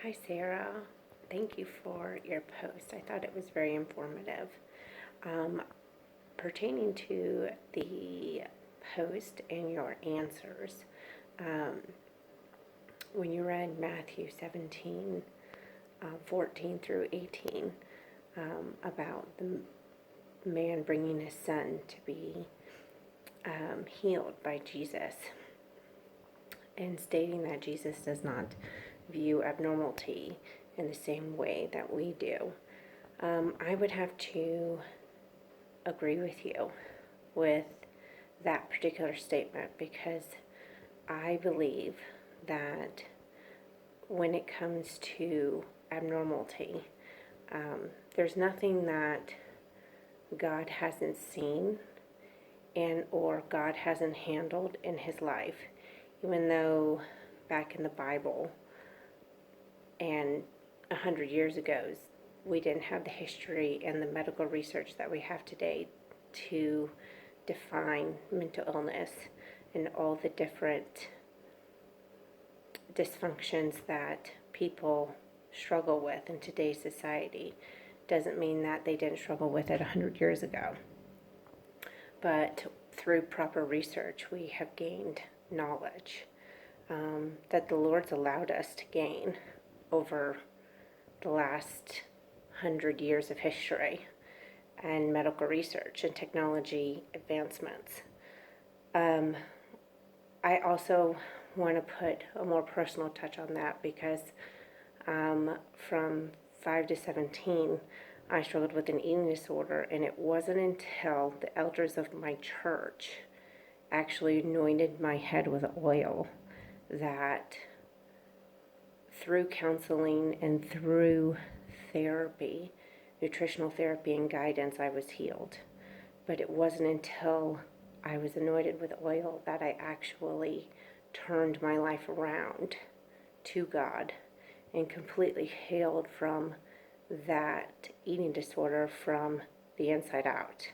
Hi, Sarah. Thank you for your post. I thought it was very informative. Um, Pertaining to the post and your answers, um, when you read Matthew 17, 14 through 18, about the man bringing his son to be healed by Jesus, and stating that Jesus does not view abnormality in the same way that we do. I would have to agree with you with that particular statement because I believe that when it comes to abnormality, there's nothing that God hasn't seen and or God hasn't handled in his life, even though back in the Bible and 100 years ago, we didn't have the history and the medical research that we have today to define mental illness and all the different dysfunctions that people struggle with in today's society. Doesn't mean that they didn't struggle with it 100 years ago. But through proper research, we have gained knowledge that the Lord's allowed us to gain over the last 100 years of history and medical research and technology advancements. I also want to put a more personal touch on that because from 5 to 17, I struggled with an eating disorder, and it wasn't until the elders of my church actually anointed my head with oil that through counseling and through therapy, nutritional therapy and guidance, I was healed. But it wasn't until I was anointed with oil that I actually turned my life around to God and completely healed from that eating disorder from the inside out.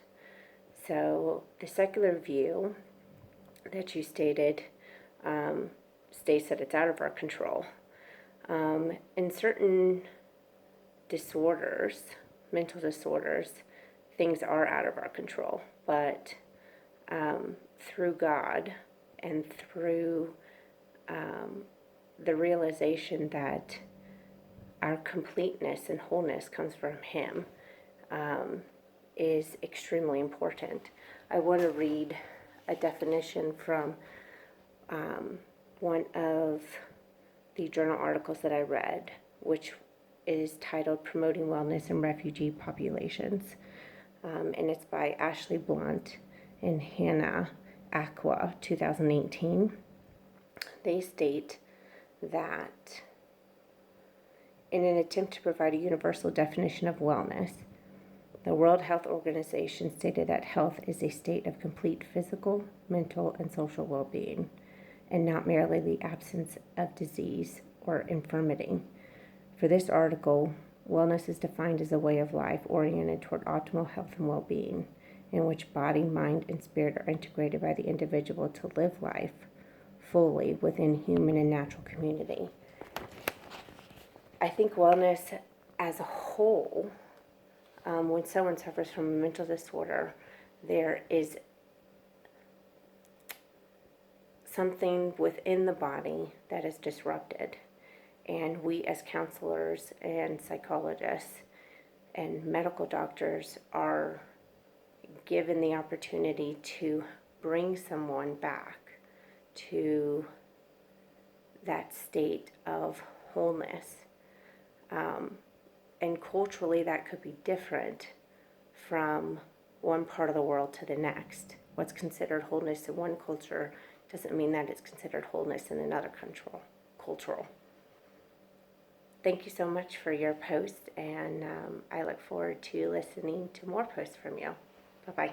So the secular view that you stated states that it's out of our control. In certain disorders, mental disorders, things are out of our control, but through God and through the realization that our completeness and wholeness comes from Him is extremely important. I want to read a definition from one of the journal articles that I read, which is titled Promoting Wellness in Refugee Populations. And it's by Ashley Blunt and Hannah Aqua, 2018. They state that in an attempt to provide a universal definition of wellness, the World Health Organization stated that health is a state of complete physical, mental, and social well-being, and not merely the absence of disease or infirmity. For this article, wellness is defined as a way of life oriented toward optimal health and well-being, in which body, mind, and spirit are integrated by the individual to live life fully within human and natural community. I think wellness as a whole, when someone suffers from a mental disorder, there is something within the body that is disrupted. And we as counselors and psychologists and medical doctors are given the opportunity to bring someone back to that state of wholeness. And culturally, that could be different from one part of the world to the next. What's considered wholeness in one culture doesn't mean that it's considered wholeness in another cultural. Thank you so much for your post, and I look forward to listening to more posts from you. Bye-bye.